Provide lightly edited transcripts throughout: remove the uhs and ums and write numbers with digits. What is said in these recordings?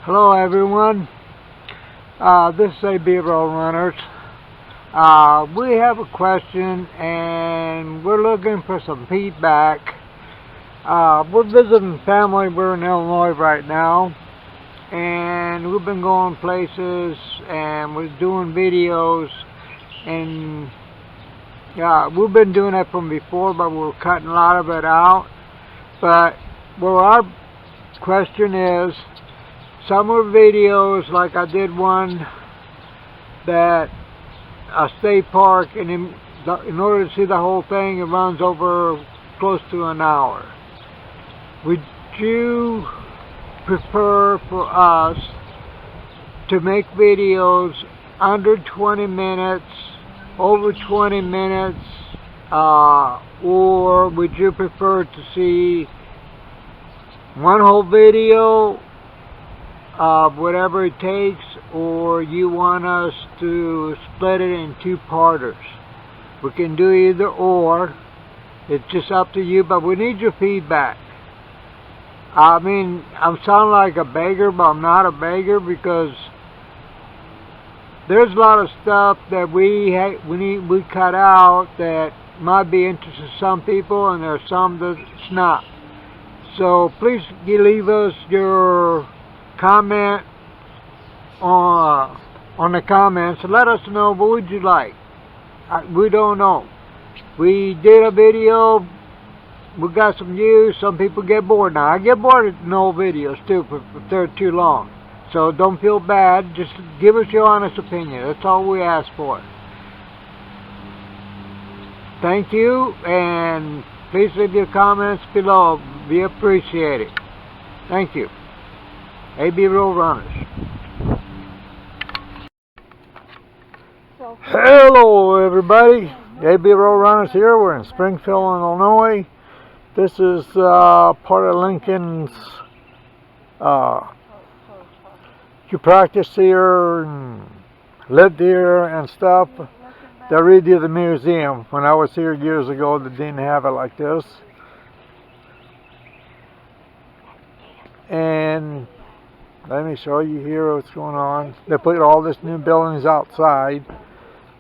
Hello everyone, this is AB Roadrunners. We have a question and we're looking for some feedback. We're visiting family. We're in Illinois right now, and we've been going places and we're doing videos, and we've been doing that from before, but we're cutting a lot of it out. But well, our question is, some of the videos, like I did one that a state park, and in order to see the whole thing, it runs over close to an hour. Would you prefer for us to make videos under 20 minutes, over 20 minutes, or would you prefer to see one whole video of whatever it takes, or you want us to split it in two-parters? We can do either or. It's just up to you, but we need your feedback. I mean, I'm sounding like a beggar, but I'm not a beggar, because there's a lot of stuff that we cut out that might be interesting to some people, and there's some that's not. So please leave us your comment on the comments and let us know what would you like. We don't know. We did a video, we got some views. Some people get bored. Now I get bored of no videos too if they're too long, so don't feel bad. Just give us your honest opinion. That's all we ask for. Thank you, and please leave your comments below. We appreciate it. Thank you. AB Roadrunners. Hello everybody, AB Roadrunners here. We're in Springfield, Illinois. This is part of Lincoln's you practice here and lived here and stuff. They redid the museum. When I was here years ago, they didn't have it like this. And let me show you here what's going on. They put all this new buildings outside.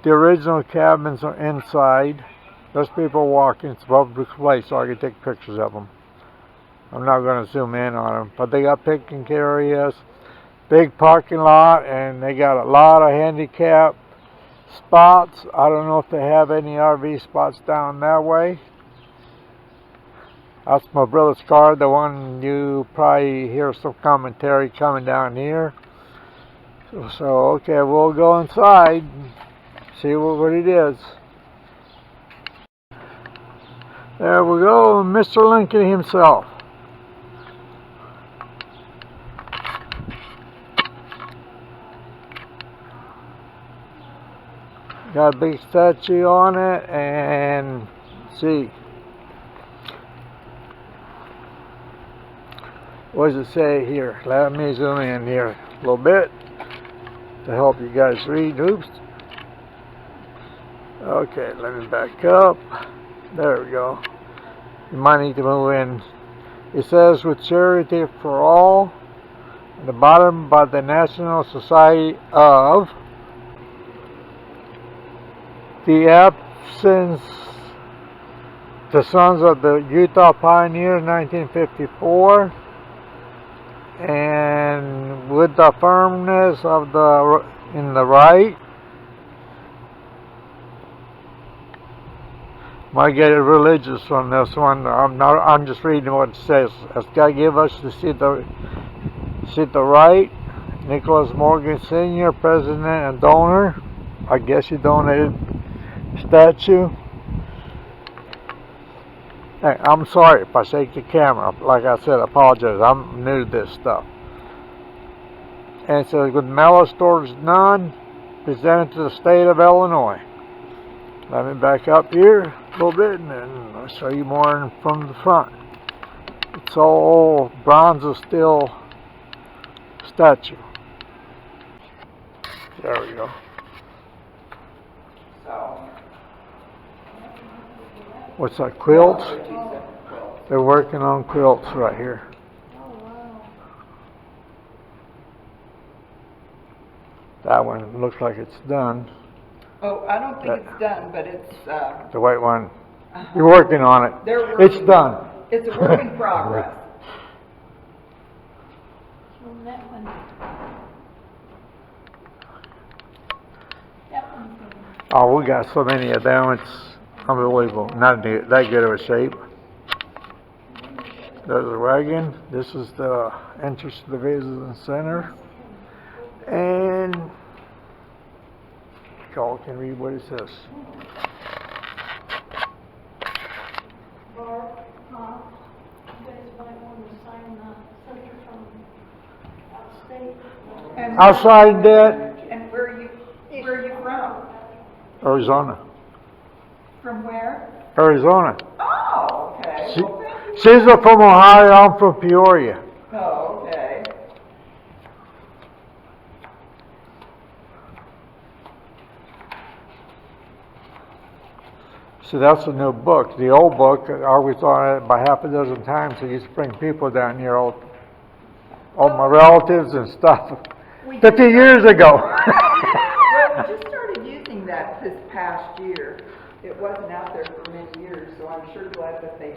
The original cabins are inside. There's people walking. It's a public place, so I can take pictures of them. I'm not going to zoom in on them. But they got picnic areas, big parking lot, and they got a lot of handicap spots. I don't know if they have any RV spots down that way. That's my brother's car, the one you probably hear some commentary coming down here. So okay, we'll go inside and see what it is. There we go, Mr. Lincoln himself. Got a big statue on it, and see. What does it say here? Let me zoom in here a little bit to help you guys read. Oops. Okay, let me back up. There we go. You might need to move in. It says, with charity for all, at the bottom, by the National Society of the Absence, the Sons of the Utah Pioneers, 1954. And with the firmness of in the right. Might get religious on this one. I'm just reading what it says. It's got to give us to see the right. Nicholas Morgan Sr., President and donor. I guess he donated the statue. Hey, I'm sorry if I shake the camera. Like I said, I apologize. I'm new to this stuff. And it says, with malice towards none, presented to the state of Illinois. Let me back up here a little bit, and then I'll show you more from the front. It's all bronze steel statue. There we go. What's that, quilts? They're working on quilts right here. That one looks like it's done. Oh, I don't think it's done, but it's, The white one. You're working on it. they're working. It's done. It's a work in progress. So that one. That one's good. Oh, we got so many of them. It's unbelievable. Not that good of a shape. There's a wagon. This is the entrance to the visitor center. And y'all can read what it says. Barb, you guys might want to sign the searcher from outstate. And Outside that, And where are you from? Arizona. From where? Arizona. Oh, okay. She, Well, thank you. she's from Ohio. I'm from Peoria. Oh, okay. So that's a new book. The old book, I always on it by half a dozen times. I used to bring people down here, all my relatives and stuff. We 50 just- years ago. Well, we just started using that this past year. It wasn't out there for many years, so I'm sure glad that they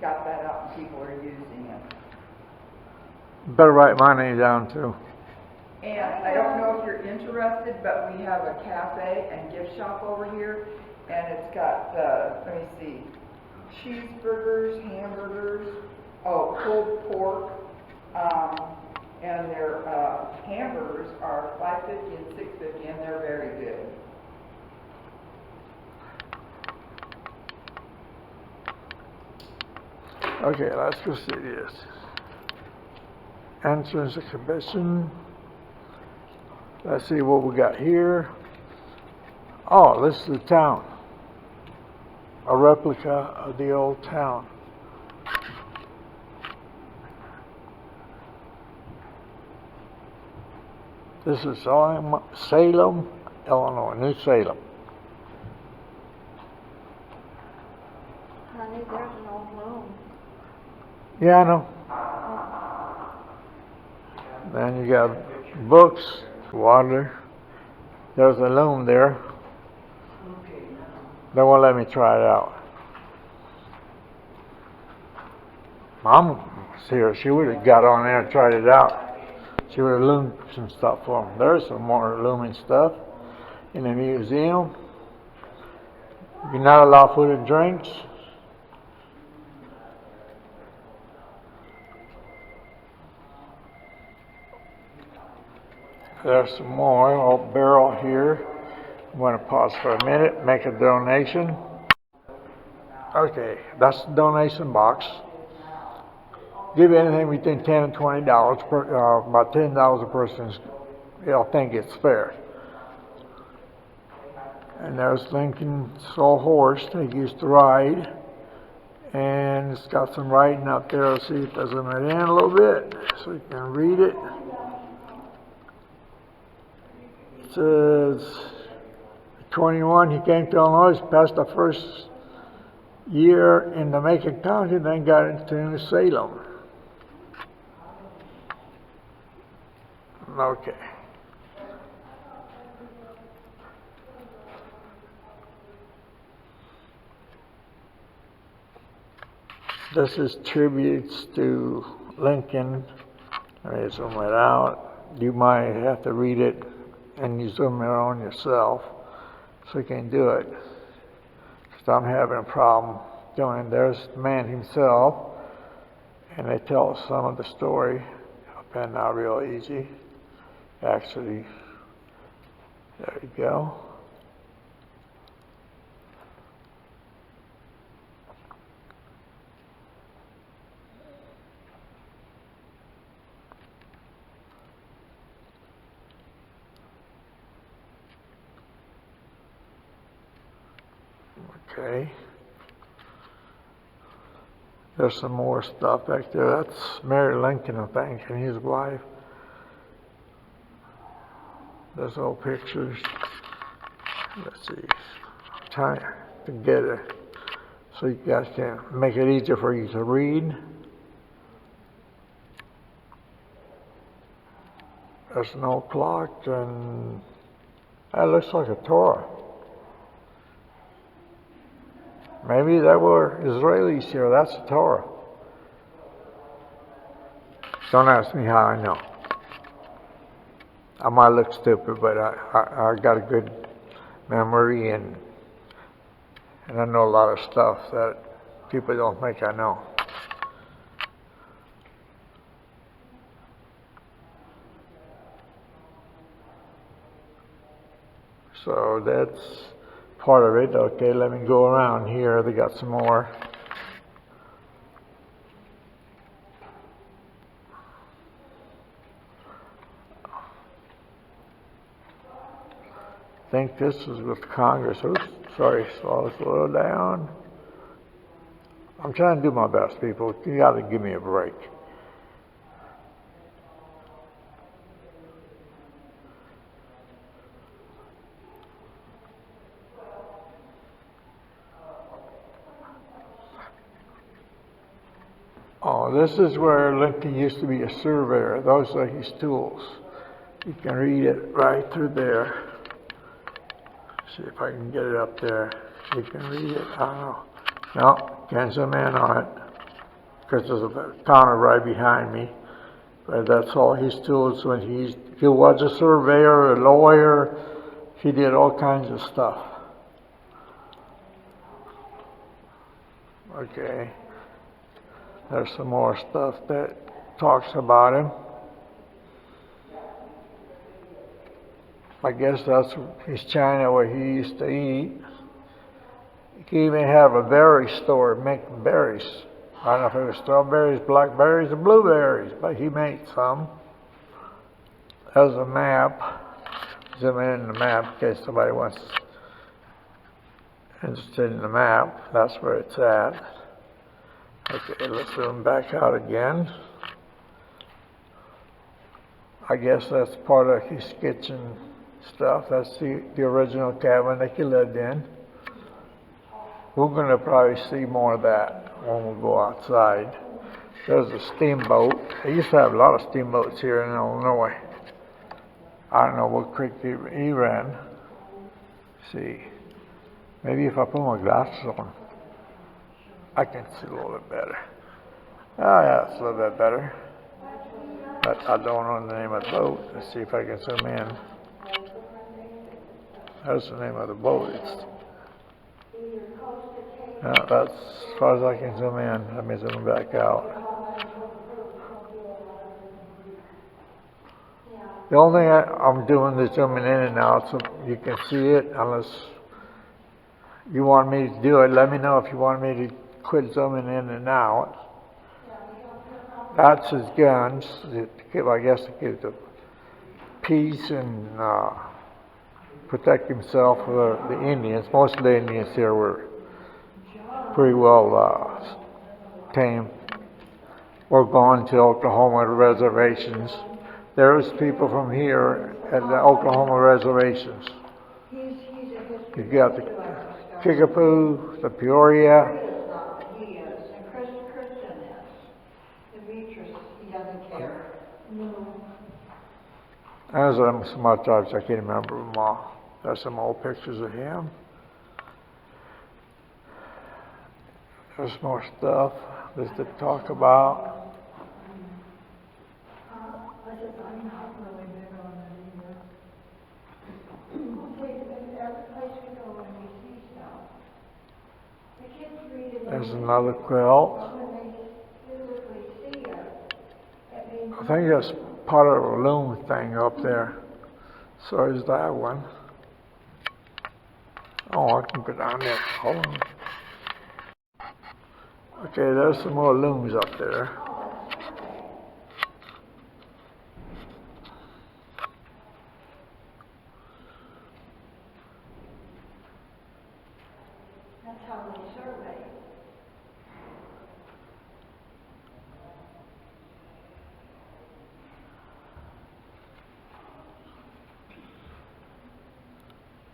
got that out and people are using it. Better write my name down too. And I don't know if you're interested, but we have a cafe and gift shop over here, and it's got, let me see, cheeseburgers, hamburgers, pulled pork, and their hamburgers are $5.50 and $6.50, and they're very good. Okay, let's go see this. Entrance exhibition. Let's see what we got here. Oh, this is the town. A replica of the old town. This is Salem, Illinois, New Salem. Honey, there's an old loom. Yeah, I know. Then you got books, water. There's a loom there. They won't let me try it out. Mom was here. She would have got on there and tried it out. She would have loomed some stuff for them. There's some more looming stuff in the museum. You're not allowed food and drinks. There's some more old barrel here. I'm going to pause for a minute, make a donation. Okay, that's the donation box. Give anything between $10 and $20 per, about $10 a person. They'll think it's fair. And there's Lincoln's old horse they used to ride. And it's got some writing up there. Let's see if it doesn't let in a little bit so you can read it. It says, 21, he came to Illinois, passed the first year in the Macon County, then got into New Salem. Okay. This is tributes to Lincoln. Let me zoom it out. You might have to read it and you zoom it on yourself so you can do it. Because I'm having a problem doing it. There's the man himself, and they tell some of the story. And not real easy. Actually, there you go. Okay. There's some more stuff back there. That's Mary Lincoln, I think, and his wife. There's old pictures. Let's see. I'm trying to get it so you guys can make it easier for you to read. There's no clock, and that looks like a Torah. Maybe there were Israelis here. That's a Torah. Don't ask me how I know. I might look stupid, but I got a good memory, and I know a lot of stuff that people don't think I know. So that's part of it. Okay, let me go around here. They got some more. I think this is with Congress. Oops, sorry, slow down. I'm trying to do my best, people. You got to give me a break. Oh, this is where Lincoln used to be a surveyor. Those are his tools. You can read it right through there. See if I can get it up there. You can read it. I don't know. No, can't zoom in on it because there's a counter right behind me. But that's all his tools. When he was a surveyor, a lawyer, he did all kinds of stuff. Okay. There's some more stuff that talks about him. I guess that's his China where he used to eat. He even have a berry store making berries. I don't know if it was strawberries, blackberries, or blueberries, but he made some. There's a map. Zoom in the map in case somebody wants interested in the map. That's where it's at. Okay, let's zoom back out again. I guess that's part of his kitchen stuff. That's the original cabin that he lived in. We're going to probably see more of that when we go outside. There's a steamboat. They used to have a lot of steamboats here in Illinois. I don't know what creek he ran. Let's see. Maybe if I put my glasses on, I can see a little bit better. Oh yeah, it's a little bit better. But I don't know the name of the boat. Let's see if I can zoom in. That's the name of the boat. That's as far as I can zoom in. Let me zoom back out. The only thing I'm doing is zooming in and out so you can see it. Unless you want me to do it, let me know if you want me to quit zooming in and out. That's his guns. I guess to keep the peace and protect himself from the Indians. Most of the Indians here were pretty well tame or gone to Oklahoma reservations. There was people from here at the Oklahoma reservations. You got the Kickapoo, the Peoria. He is, and Christian is. Demetrius, he doesn't care. No. There's some other types, I can't remember them all. There's some old pictures of him. There's more stuff just to talk about. I said, I'm not really big on it either. Every place we go and we see stuff. The kids read it. There's another quilt. When they physically see it, it means. I think that's part of a loom thing up there. So is that one. Oh, I can go down there. Hold on. Okay, there's some more looms up there. That's how they survey.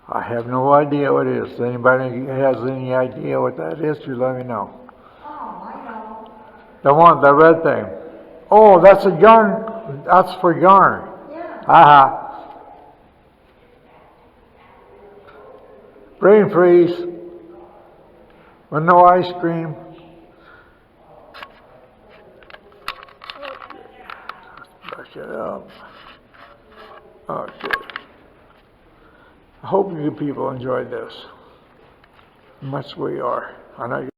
I have no idea what it is. Anybody has any idea what that is, you let me know. Oh, I know. The one, the red thing. Oh, that's a yarn. That's for yarn. Yeah. Brain freeze. With no ice cream. Brush it up. Okay. I hope you people enjoyed this. Much we are. I know you